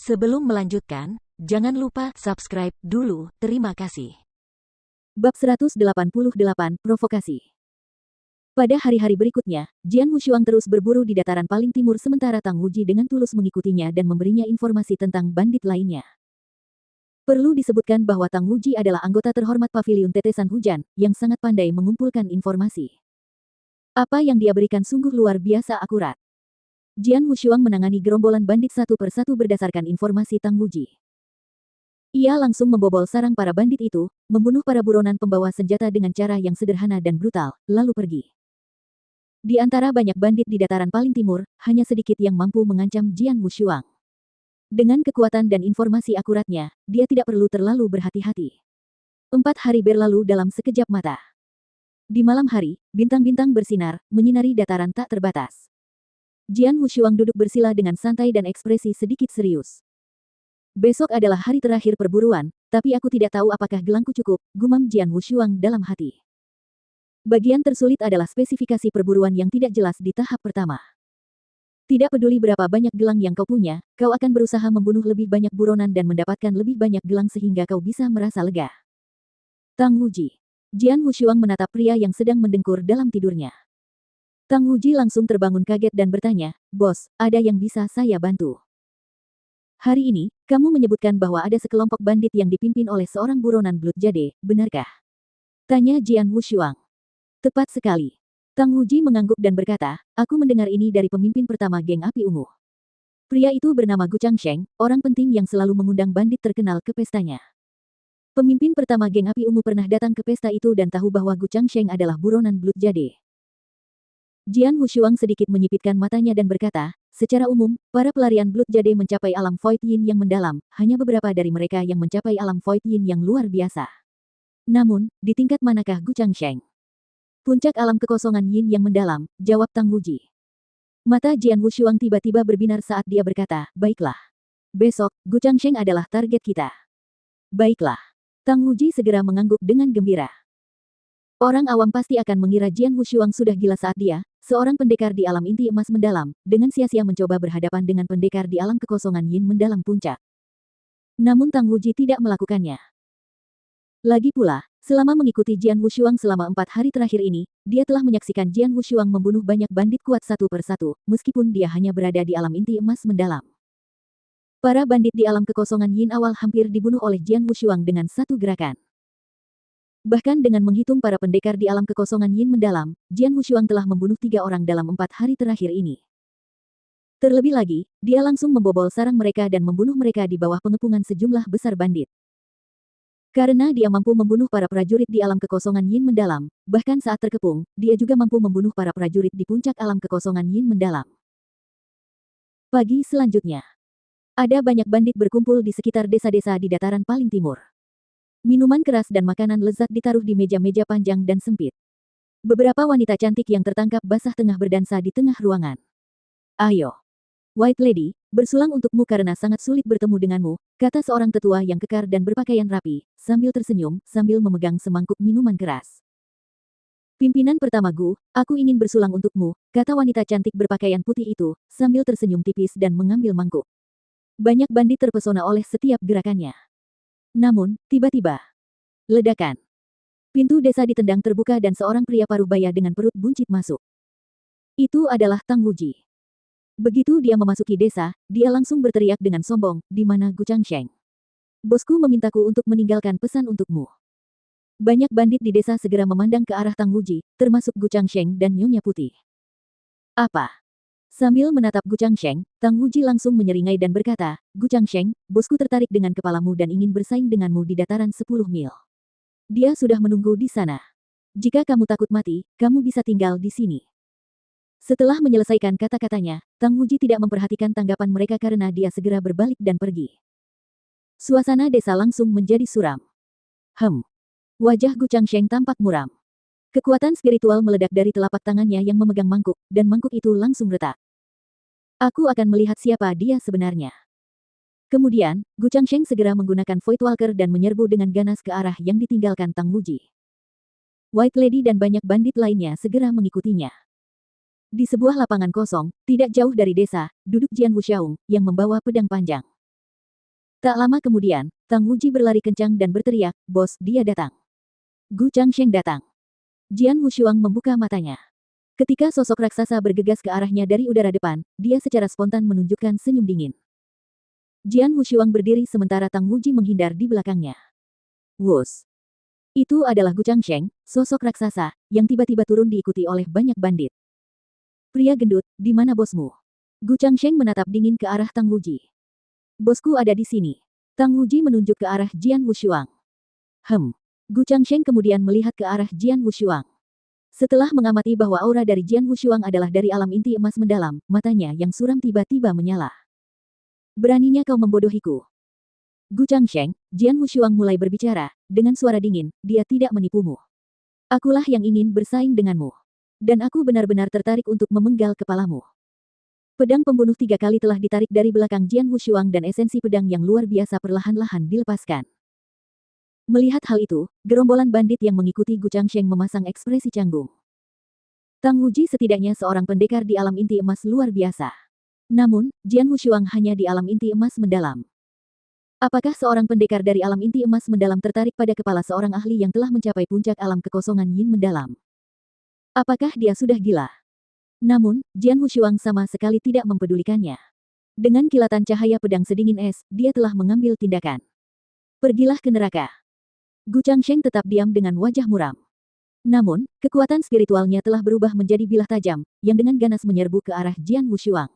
Sebelum melanjutkan, jangan lupa subscribe dulu, terima kasih. Bab 188, Provokasi. Pada hari-hari berikutnya, Jian Wushuang terus berburu di dataran paling timur sementara Tang Wuji dengan tulus mengikutinya dan memberinya informasi tentang bandit lainnya. Perlu disebutkan bahwa Tang Wuji adalah anggota terhormat Paviliun Tetesan Hujan, yang sangat pandai mengumpulkan informasi. Apa yang dia berikan sungguh luar biasa akurat. Jian Wushuang menangani gerombolan bandit satu persatu berdasarkan informasi Tang Wuji. Ia langsung membobol sarang para bandit itu, membunuh para buronan pembawa senjata dengan cara yang sederhana dan brutal, lalu pergi. Di antara banyak bandit di dataran paling timur, hanya sedikit yang mampu mengancam Jian Wushuang. Dengan kekuatan dan informasi akuratnya, dia tidak perlu terlalu berhati-hati. 4 hari berlalu dalam sekejap mata. Di malam hari, bintang-bintang bersinar, menyinari dataran tak terbatas. Jian Wushuang duduk bersila dengan santai dan ekspresi sedikit serius. Besok adalah hari terakhir perburuan, tapi aku tidak tahu apakah gelangku cukup, gumam Jian Wushuang dalam hati. Bagian tersulit adalah spesifikasi perburuan yang tidak jelas di tahap pertama. Tidak peduli berapa banyak gelang yang kau punya, kau akan berusaha membunuh lebih banyak buronan dan mendapatkan lebih banyak gelang sehingga kau bisa merasa lega. Tang Wuji. Jian Wushuang menatap pria yang sedang mendengkur dalam tidurnya. Tang Wuji langsung terbangun kaget dan bertanya, "Bos, ada yang bisa saya bantu?" "Hari ini, kamu menyebutkan bahwa ada sekelompok bandit yang dipimpin oleh seorang buronan Blood Jade, benarkah?" tanya Jian Wushuang. "Tepat sekali." Tang Wuji mengangguk dan berkata, "Aku mendengar ini dari pemimpin pertama geng api ungu. Pria itu bernama Gu Changsheng, orang penting yang selalu mengundang bandit terkenal ke pestanya. Pemimpin pertama geng api ungu pernah datang ke pesta itu dan tahu bahwa Gu Changsheng adalah buronan Blood Jade." Jian Wushuang sedikit menyipitkan matanya dan berkata, "Secara umum, para pelarian Blood Jade mencapai alam Void Yin yang mendalam, hanya beberapa dari mereka yang mencapai alam Void Yin yang luar biasa. Namun, di tingkat manakah Gu Changsheng?" "Puncak alam kekosongan Yin yang mendalam," jawab Tang Wuji. Mata Jian Wushuang tiba-tiba berbinar saat dia berkata, "Baiklah. Besok, Gu Changsheng adalah target kita." "Baiklah." Tang Wuji segera mengangguk dengan gembira. Orang awam pasti akan mengira Jian Wushuang sudah gila saat dia, seorang pendekar di alam inti emas mendalam, dengan sia-sia mencoba berhadapan dengan pendekar di alam kekosongan Yin mendalam puncak. Namun Tang Wuji tidak melakukannya. Lagi pula, selama mengikuti Jian Wushuang selama 4 hari terakhir ini, dia telah menyaksikan Jian Wushuang membunuh banyak bandit kuat satu persatu, meskipun dia hanya berada di alam inti emas mendalam. Para bandit di alam kekosongan Yin awal hampir dibunuh oleh Jian Wushuang dengan satu gerakan. Bahkan dengan menghitung para pendekar di alam kekosongan Yin mendalam, Jian Wushuang telah membunuh 3 orang dalam 4 hari terakhir ini. Terlebih lagi, dia langsung membobol sarang mereka dan membunuh mereka di bawah pengepungan sejumlah besar bandit. Karena dia mampu membunuh para prajurit di alam kekosongan Yin mendalam, bahkan saat terkepung, dia juga mampu membunuh para prajurit di puncak alam kekosongan Yin mendalam. Pagi selanjutnya, ada banyak bandit berkumpul di sekitar desa-desa di dataran paling timur. Minuman keras dan makanan lezat ditaruh di meja-meja panjang dan sempit. Beberapa wanita cantik yang tertangkap basah tengah berdansa di tengah ruangan. "Ayo, White Lady, bersulang untukmu karena sangat sulit bertemu denganmu," kata seorang tetua yang kekar dan berpakaian rapi, sambil tersenyum, sambil memegang semangkuk minuman keras. "Pimpinan pertama Gu, aku ingin bersulang untukmu," kata wanita cantik berpakaian putih itu, sambil tersenyum tipis dan mengambil mangkuk. Banyak bandit terpesona oleh setiap gerakannya. Namun, tiba-tiba, ledakan. Pintu desa ditendang terbuka dan seorang pria paruh baya dengan perut buncit masuk. Itu adalah Tang Wuji. Begitu dia memasuki desa, dia langsung berteriak dengan sombong, "Di mana Gu Changsheng? Bosku memintaku untuk meninggalkan pesan untukmu." Banyak bandit di desa segera memandang ke arah Tang Wuji, termasuk Gu Changsheng dan Nyonya Putih. "Apa?" Sambil menatap Gu Changsheng, Tang Wuji langsung menyeringai dan berkata, "Gu Changsheng, bosku tertarik dengan kepalamu dan ingin bersaing denganmu di dataran 10 mil. Dia sudah menunggu di sana. Jika kamu takut mati, kamu bisa tinggal di sini." Setelah menyelesaikan kata-katanya, Tang Wuji tidak memperhatikan tanggapan mereka karena dia segera berbalik dan pergi. Suasana desa langsung menjadi suram. Wajah Gu Changsheng tampak muram. Kekuatan spiritual meledak dari telapak tangannya yang memegang mangkuk, dan mangkuk itu langsung retak. "Aku akan melihat siapa dia sebenarnya." Kemudian, Gu Changsheng segera menggunakan Void Walker dan menyerbu dengan ganas ke arah yang ditinggalkan Tang Wuji. White Lady dan banyak bandit lainnya segera mengikutinya. Di sebuah lapangan kosong, tidak jauh dari desa, duduk Jian Wushuang, yang membawa pedang panjang. Tak lama kemudian, Tang Wuji berlari kencang dan berteriak, "Bos, dia datang." Gu Changsheng datang. Jian Wushuang membuka matanya. Ketika sosok raksasa bergegas ke arahnya dari udara depan, dia secara spontan menunjukkan senyum dingin. Jian Wushuang berdiri sementara Tang Wuji menghindar di belakangnya. Wus! Itu adalah Gu Changsheng, sosok raksasa, yang tiba-tiba turun diikuti oleh banyak bandit. Pria gendut, di mana bosmu? Gu Changsheng menatap dingin ke arah Tang Wuji. Bosku ada di sini. Tang Wuji menunjuk ke arah Jian Wushuang. Gu Changsheng kemudian melihat ke arah Jian Wushuang. Setelah mengamati bahwa aura dari Jian Wushuang adalah dari alam inti emas mendalam, matanya yang suram tiba-tiba menyala. Beraninya kau membodohiku. Gu Changsheng, Jian Wushuang mulai berbicara, dengan suara dingin, dia tidak menipumu. Akulah yang ingin bersaing denganmu. Dan aku benar-benar tertarik untuk memenggal kepalamu. Pedang pembunuh 3 kali telah ditarik dari belakang Jian Wushuang dan esensi pedang yang luar biasa perlahan-lahan dilepaskan. Melihat hal itu, gerombolan bandit yang mengikuti Gu Changsheng memasang ekspresi canggung. Tang Wuji setidaknya seorang pendekar di alam inti emas luar biasa. Namun, Jian Wushuang hanya di alam inti emas mendalam. Apakah seorang pendekar dari alam inti emas mendalam tertarik pada kepala seorang ahli yang telah mencapai puncak alam kekosongan yin mendalam? Apakah dia sudah gila? Namun, Jian Wushuang sama sekali tidak mempedulikannya. Dengan kilatan cahaya pedang sedingin es, dia telah mengambil tindakan. Pergilah ke neraka. Gu Changsheng tetap diam dengan wajah muram. Namun, kekuatan spiritualnya telah berubah menjadi bilah tajam, yang dengan ganas menyerbu ke arah Jian Wushuang.